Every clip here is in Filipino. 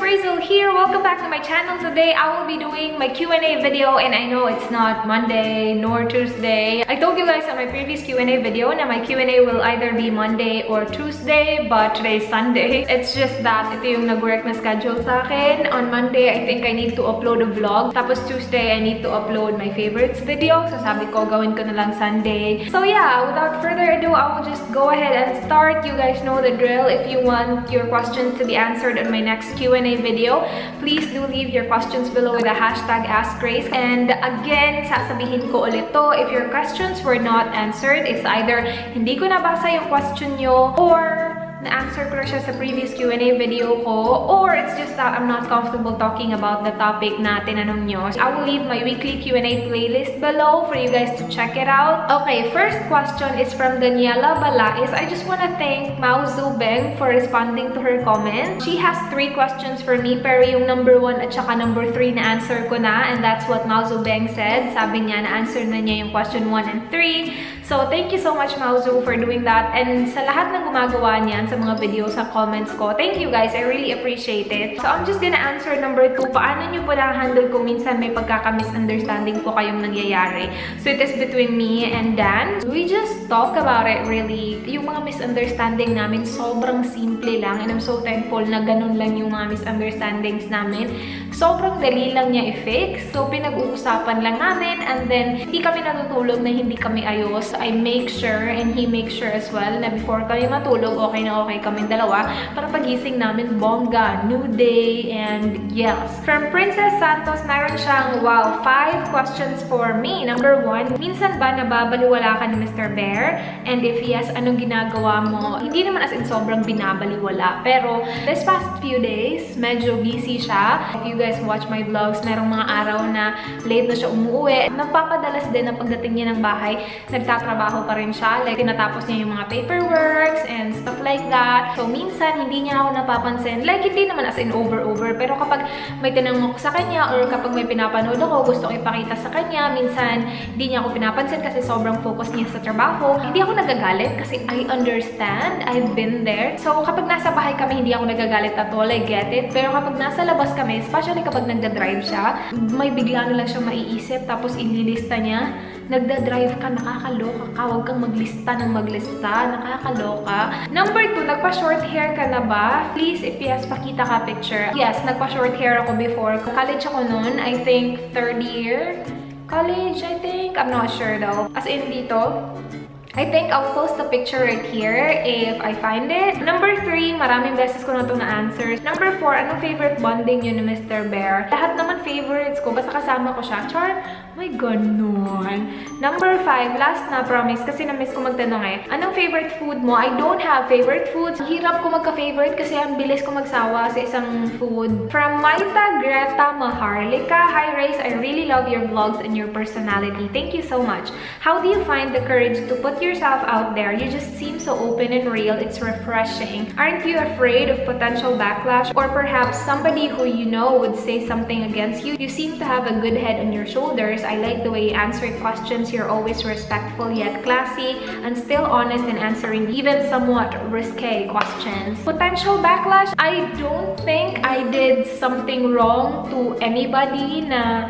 Razel here. Welcome back to my channel. Today I will be doing my Q&A video, and I know it's not Monday nor Tuesday. I told you guys on my previous Q&A video na my Q&A will either be Monday or Tuesday, but today is Sunday. It's just that ito yung nag-work na schedule sa akin. On Monday, I think I need to upload a vlog. Tapos Tuesday, I need to upload my favorites video. So sabi ko, gawin ko na lang Sunday. So yeah, without further ado, I will just go ahead and start. You guys know the drill. If you want your questions to be answered on my next Q&A video, please do leave your questions below with the hashtag AskGrace. And again, sasabihin ko ulit to, if your questions were not answered, it's either hindi ko nabasa yung question nyo, or na-answer ko na siya sa previous Q&A video ko, or it's just that I'm not comfortable talking about the topic na tinanong nyo. I will leave my weekly Q&A playlist below for you guys to check it out. Okay, first question is from Daniela Balais. I just want to thank Mao Zubeng for responding to her comment. She has 3 questions for me, pero yung number 1 at saka number 3 na-answer ko na, and that's what Mao Zubeng said. Sabi niya, na-answer na niya yung question 1 and 3. So, thank you so much, Mao Zu, for doing that. And sa lahat ng gumagawa niyan, sa mga videos, sa comments ko, thank you guys. I really appreciate it. So, I'm just gonna answer number 2. Paano nyo po na-handle kung minsan may pagkaka-misunderstanding po kayong nangyayari? So, it is between me and Dan. We just talk about it, really. Yung mga misunderstanding namin, sobrang simple lang. And I'm so thankful na ganun lang yung mga misunderstandings namin. Sobrang dali lang niya i-fix. So, pinag-uusapan lang namin. And then, hindi kami natutulog na hindi kami ayos. I make sure, and he makes sure as well, na before kami matulog, okay na okay kami dalawa. Para pagising namin, bongga, new day, and yes. From Princess Santos, meron siyang, wow, 5 questions for me. Number 1, minsan ba nababaliwala ka ni Mr. Bear? And if yes, anong ginagawa mo? Hindi naman as in sobrang binabaliwala. Pero, this past few days, medyo busy siya. If you guys watch my vlogs, merong mga araw na late na siya umuwi. Nagpapadalas din na pagdating niya ng bahay, nagtatrabaho pa rin siya. Like, tinatapos niya yung mga paperworks and stuff like that. So, minsan, hindi niya ako napapansin. Like, hindi naman as in over. Pero kapag may tinanong ako sa kanya or kapag may pinapanood ako, gusto ko ipakita sa kanya, minsan, hindi niya ako pinapansin kasi sobrang focus niya sa trabaho. Hindi ako nagagalit kasi I understand. I've been there. So, kapag nasa bahay kami, hindi ako nagagalit at all. I get it. Pero kapag nasa labas kami, especially kapag nagda-drive siya, may bigla na lang siyang maiisip tapos ililista niya. Nagda-drive ka, nakakaloka ka. Huwag kang maglista ng maglista. Nakakaloka. Number 2, nagpa-short hair ka na ba? Please, if yes, pakita ka picture. Yes, nagpa-short hair ako before. College ako noon. I think 3rd year. College, I think. I'm not sure though. As in dito. I think I'll post the picture right here if I find it. Number 3, maraming beses ko na ito na-answers. Number 4, anong favorite bonding yun ni Mr. Bear? Lahat naman favorites ko, basta kasama ko siya. Char, may ganon. Number 5, last na, promise, kasi na-miss ko magtanong eh. Anong favorite food mo? I don't have favorite foods. Hirap ko magka-favorite kasi ang bilis ko magsawa sa isang food. From Maita Greta Maharlika, hi Race, I really love your vlogs and your personality. Thank you so much. How do you find the courage to put yourself out there? You just seem so open and real. It's refreshing. Aren't you afraid of potential backlash or perhaps somebody who you know would say something against you? You seem to have a good head on your shoulders. I like the way you answer questions. You're always respectful yet classy and still honest in answering even somewhat risque questions. Potential backlash? I don't think I did something wrong to anybody na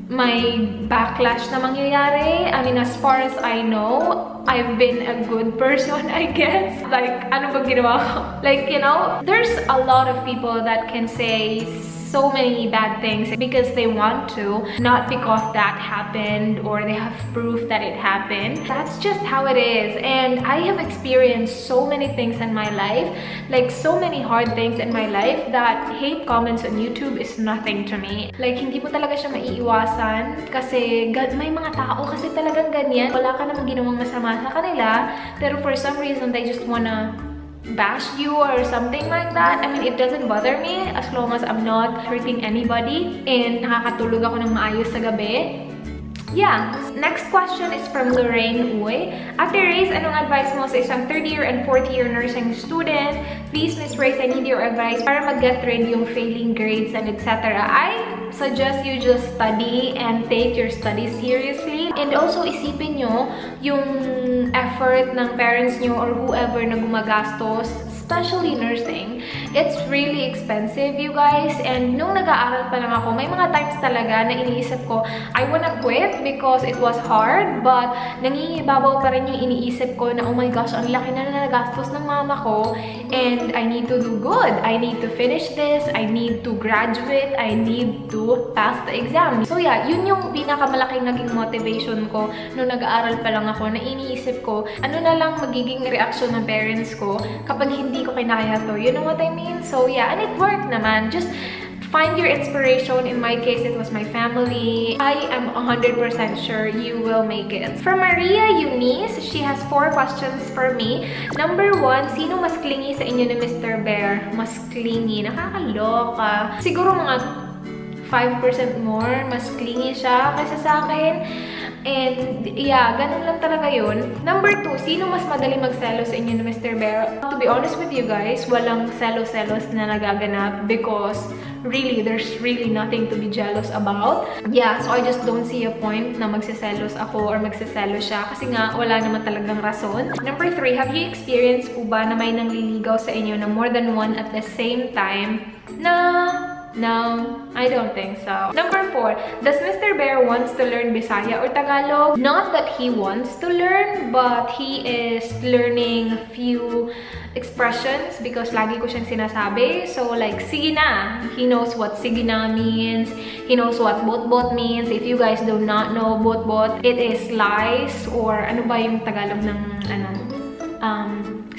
may backlash na mangyayari. I mean, as far as I know, I've been a good person, I guess. Like, ano ba ginawa ko? Like, you know, there's a lot of people that can say so many bad things because they want to, not because that happened or they have proof that it happened. That's just how it is. And I have experienced so many things in my life, like so many hard things in my life, that hate comments on YouTube is nothing to me. Like, hindi mo talaga siya maiiwasan kasi may mga tao kasi talagang ganyan. Wala ka namang ginawang masama sa kanila, pero for some reason they just wanna bash you or something like that. I mean, it doesn't bother me as long as I'm not hurting anybody and nakakatulog ako ng maayos sa gabi. Yeah. Next question is from Lorraine Uy. Ate Race, anong advice mo sa isang 3rd year and 4th year nursing student? Please, Miss Race, I need your advice para mag-get rid yung failing grades and etc. I suggest you just study and take your studies seriously. And also, isipin nyo yung effort ng parents nyo or whoever na gumagastos especially nursing, it's really expensive, you guys. And nung nag-aaral pa lang ako, may mga times talaga na iniisip ko, I wanna quit because it was hard, but nangingibabaw pa rin yung iniisip ko na, oh my gosh, ang laki na nagastos ng mama ko, and I need to do good. I need to finish this. I need to graduate. I need to pass the exam. So yeah, yun yung pinakamalaking naging motivation ko nung nag-aaral pa lang ako, na iniisip ko, ano na lang magiging reaction ng parents ko kapag hindi ko kinaya to. You know what I mean? So yeah, and it worked naman. Just find your inspiration. In my case, it was my family. I am 100% sure you will make it. From Maria Eunice, she has 4 questions for me. Number 1, sino mas clingy sa inyo ni Mr. Bear? Mas clingy? Nakakaloka. Siguro mga 5% more. Mas clingy siya kaysa sa akin. And yeah, ganun lang talaga yun. Number 2, sino mas madali magselos sa inyo ni Mr. Bear? To be honest with you guys, walang selos-selos na nagaganap because really, there's really nothing to be jealous about. Yeah, so I just don't see a point na magsiselos ako or magsiselos siya kasi nga wala naman talagang rason. Number 3, have you experienced po ba na may nangliligaw sa inyo na more than one at the same time? No, I don't think so. Number 4, does Mr. Bear wants to learn Bisaya or Tagalog? Not that he wants to learn, but he is learning few expressions because lagi ko siyang sinasabi. So like, sige na. He knows what sige na means. He knows what bot-bot means. If you guys do not know bot-bot, it is lies, or ano ba yung Tagalog ng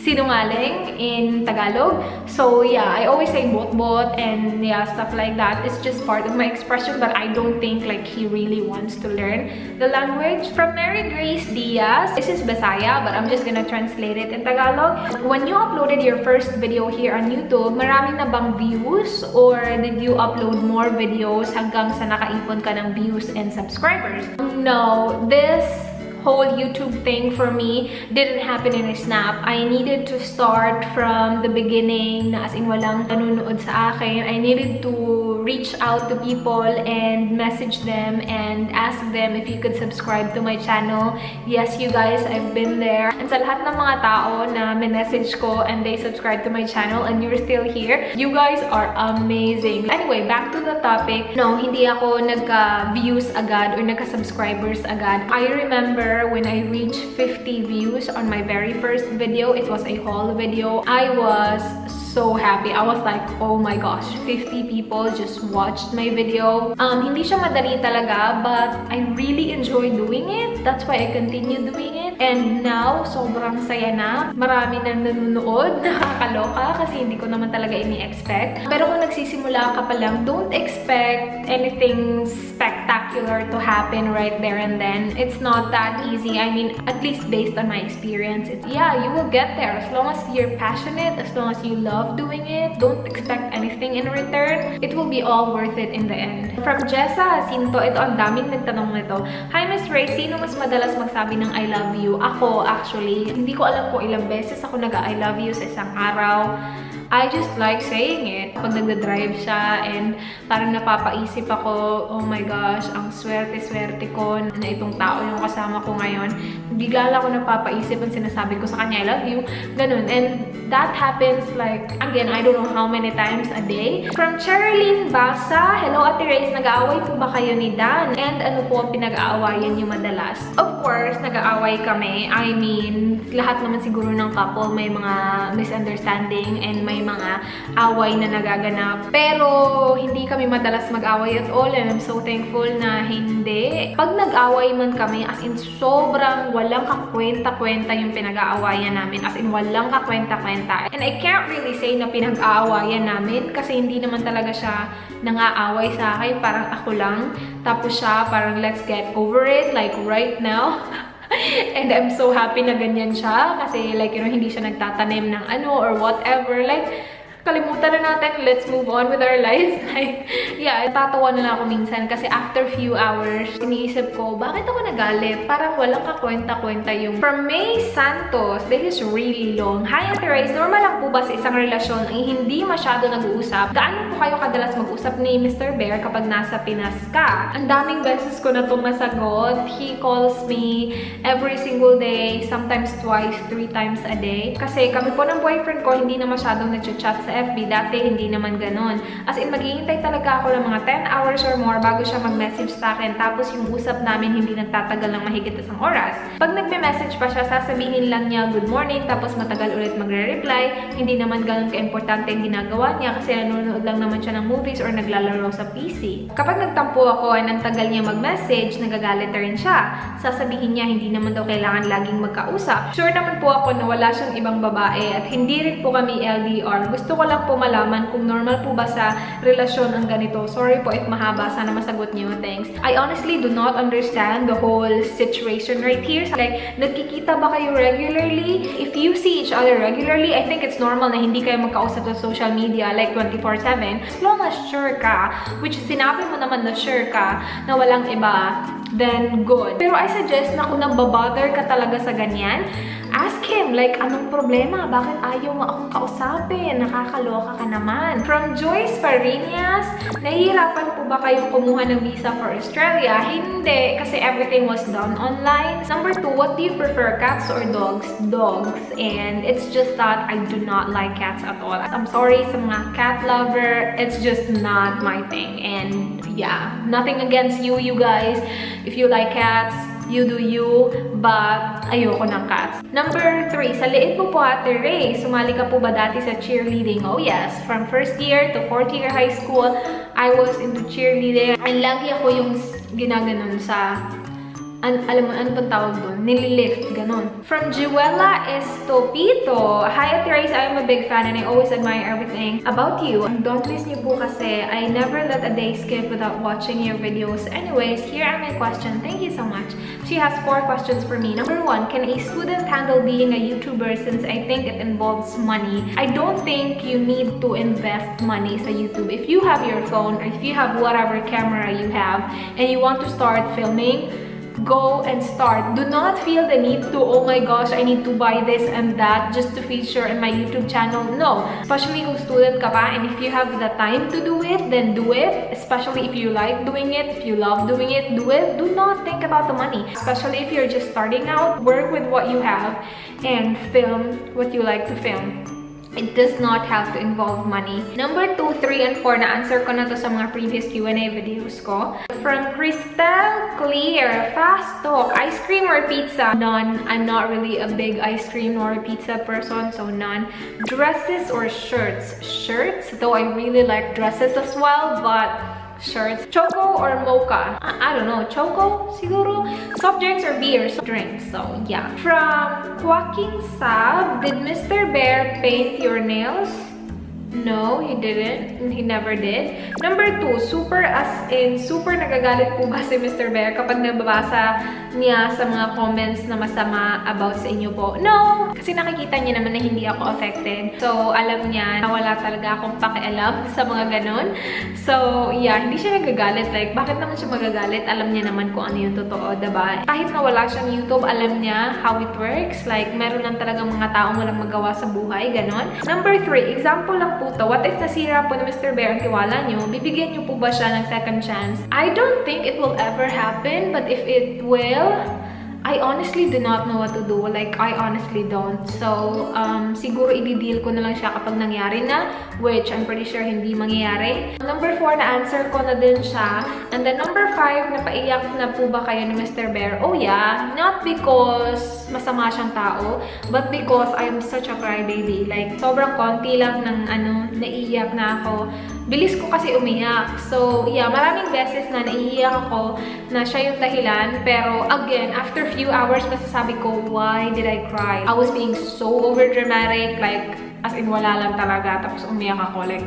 sinungaling in Tagalog. So yeah, I always say bot-bot and yeah, stuff like that. It's just part of my expression, but I don't think like he really wants to learn the language. From Mary Grace Diaz, this is Bisaya, but I'm just gonna translate it in Tagalog. When you uploaded your first video here on YouTube, marami na bang views? Or did you upload more videos hanggang sa nakaipon ka ng views and subscribers? No, this whole YouTube thing for me didn't happen in a snap. I needed to start from the beginning, na as in walang nanonood sa akin. I needed to reach out to people and message them and ask them if you could subscribe to my channel. Yes, you guys, I've been there. And sa lahat ng mga tao na message ko and they subscribe to my channel and you're still here, you guys are amazing. Anyway, back to the topic. No, hindi ako nagka-views agad or nagka-subscribers agad. I remember when I reached 50 views on my very first video. It was a haul video. I was so happy. I was like, oh my gosh, 50 people just watched my video. Hindi siya madali talaga, but I really enjoy doing it. That's why I continue doing it. And now, sobrang saya na. Marami nang nanonood. Nakakaloka kasi hindi ko naman talaga ini-expect. Pero kung nagsisimula ka pa lang, don't expect anything spectacular to happen right there and then. It's not that easy. I mean, at least based on my experience, yeah, you will get there. As long as you're passionate, as long as you love doing it, don't expect anything in return. It will be all worth it in the end. From Jessa Jacinto, ito ang daming nagtanong nito. Hi Miss Ray, sino mas madalas magsabi ng I love you? Ako, actually, hindi ko alam kung ilang beses ako nag-I love you sa isang araw. I just like saying it. Pag nagda-drive siya and parang napapaisip ako, oh my gosh, ang swerte-swerte ko na itong tao yung kasama ko ngayon. Bigla lang ako napapaisip ang sinasabi ko sa kanya, I love you. Ganun. And that happens like, again, I don't know how many times a day. From Cherilyn Basa, hello Ate Reyes, nag-aaway po ba kayo ni Dan? And ano po ang pinag-aawayan niyo madalas? Of course, nag-aaway kami. I mean, lahat naman siguro ng couple may mga misunderstanding and may mga away na nagaganap. Pero hindi kami madalas mag-away at all and I'm so thankful na hindi. Pag nag-away man kami, as in sobrang walang kakwenta-kwenta yung pinag-aawayan namin. As in walang kakwenta-kwenta. And I can't really say na pinag-aawayan namin kasi hindi naman talaga siya nang-aaway sa akin. Parang ako lang. Tapos siya parang let's get over it like right now. And I'm so happy na ganyan siya kasi like, you know, hindi siya nagtatanim ng ano or whatever. Like, kalimutan na natin, let's move on with our lives. Like, yeah, tatawa na lang ako minsan kasi after few hours, iniisip ko, bakit ako nagalit? Parang walang kakwenta-kwenta yung from May Santos. This is really long. Hi, Ate Rice. Normal lang po ba sa isang relasyon ay hindi masyado nag-uusap? Gaano po kayo kadalas mag-usap ni Mr. Bear kapag nasa Pinas ka? Ang daming beses ko na itong masagot. He calls me every single day, sometimes twice, 3 times a day. Kasi kami po ng boyfriend ko, hindi na masyadong nag-chat sa FB. Dati, hindi naman ganon. As in, maghihintay talaga ako ng mga 10 hours or more bago siya mag-message sa akin. Tapos, yung usap namin hindi nagtatagal ng mahigit isang oras. Pag nagme-message pa siya, sasabihin lang niya good morning, tapos matagal ulit magre-reply. Hindi naman ganon ka-importante yung ginagawa niya kasi nanonood lang naman siya ng movies or naglalaro sa PC. Kapag nagtampo ako at ang tagal niya mag-message, nagagalit rin siya. Sasabihin niya, hindi naman daw kailangan laging magkausap. Sure naman po ako na wala siyang ibang babae at hindi rin po kami LDR. Gusto ko lang po malaman kung normal po ba sa relasyon ang ganito. Sorry po if mahaba. Sana masagot niyo. Thanks. I honestly do not understand the whole situation right here. Like, nagkikita ba kayo regularly? If you see each other regularly, I think it's normal na hindi kayo magkausap sa social media like 24/7. As long as sure ka, which sinabi mo naman na sure ka na walang iba, then good. Pero I suggest na kung nababother ka talaga sa ganyan, ask him, like, anong problema? Bakit ayaw mo akong kausapin? Nakakaloka ka naman. From Joyce Parinas, nahihirapan po ba kayong kumuha ng visa for Australia? Hindi, kasi everything was done online. Number 2, what do you prefer, cats or dogs? Dogs. And it's just that I do not like cats at all. I'm sorry sa mga cat lover. It's just not my thing. And yeah, nothing against you guys. If you like cats, you do you, but ayoko ng cats. Number 3, sa liit mo po, Ate Ray, sumali ka po ba dati sa cheerleading? Oh yes, from 1st year to 4th year high school, I was into cheerleading. And lagi ako yung ginaganon sa, alam mo, ano pang tawag doon? Nililift, ganon. From Juela Estopito, hi Ate Rice, I am a big fan and I always admire everything about you. Don't miss niyo po kasi I never let a day skip without watching your videos. Anyways, here are my questions. Thank you so much. She has 4 questions for me. Number 1, can a student handle being a YouTuber since I think it involves money? I don't think you need to invest money sa YouTube. If you have your phone, or if you have whatever camera you have, and you want to start filming, go and start. Do not feel the need to, oh my gosh, I need to buy this and that just to feature in my YouTube channel. No. Especially kung student ka pa and if you have the time to do it, then do it. Especially if you like doing it, if you love doing it, do it. Do not think about the money. Especially if you're just starting out, work with what you have and film what you like to film. It does not have to involve money. Number 2, 3, and 4, na-answer ko na to sa mga previous Q&A videos ko. From Crystal Clear, fast talk, ice cream or pizza? None. I'm not really a big ice cream or pizza person, so none. Dresses or shirts? Shirts, though I really like dresses as well, but shirts. Choco or mocha? I don't know. Choco? Siguro? Soft drinks or beer? Soft drinks. So, yeah. From Joaquin Sab, did Mr. Bear paint your nails? No, he didn't. He never did. Number 2, super as in, super nagagalit po ba si Mr. Bear kapag nababasa niya sa mga comments na masama about sa inyo po? No! Kasi nakikita niya naman na hindi ako affected. So, alam niya na wala talaga akong pakialam sa mga ganon. So, yeah, hindi siya nagagalit. Like, bakit naman siya magagalit? Alam niya naman kung ano yung totoo, diba? Kahit na wala siyang YouTube, alam niya how it works. Like, meron lang talagang mga taong walang magawa sa buhay, ganon. Number 3, example lang po to. What if nasira po ni Mr. Bear ang tiwala niyo? Bibigyan niyo po ba siya ng second chance? I don't think it will ever happen, but if it will, I honestly do not know what to do. Like, I honestly don't. So, siguro i-deal ko na lang siya kapag nangyari na, which I'm pretty sure hindi mangyayari. Number 4, na-answer ko na din siya. And then number 5, napaiyak na po ba kayo ni Mr. Bear? Oh yeah, not because masama siyang tao, but because I'm such a crybaby. Like, sobrang konti lang ng naiiyak na ako. Bilis ko kasi umiyak. So, yeah, maraming beses na naiiyak ako na siya yung dahilan. Pero, again, after few hours, masasabi ko, why did I cry? I was being so overdramatic. Like, as in, wala lang talaga. Tapos, umiyak ako. Like,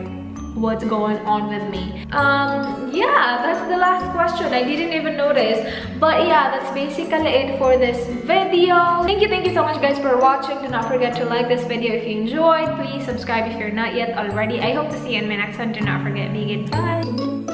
what's going on with me. Yeah, that's the last question. I didn't even notice. But yeah, that's basically it for this video. Thank you so much guys for watching. Do not forget to like this video if you enjoyed. Please subscribe if you're not yet already. I hope to see you in my next one. Do not forget, be good. Bye.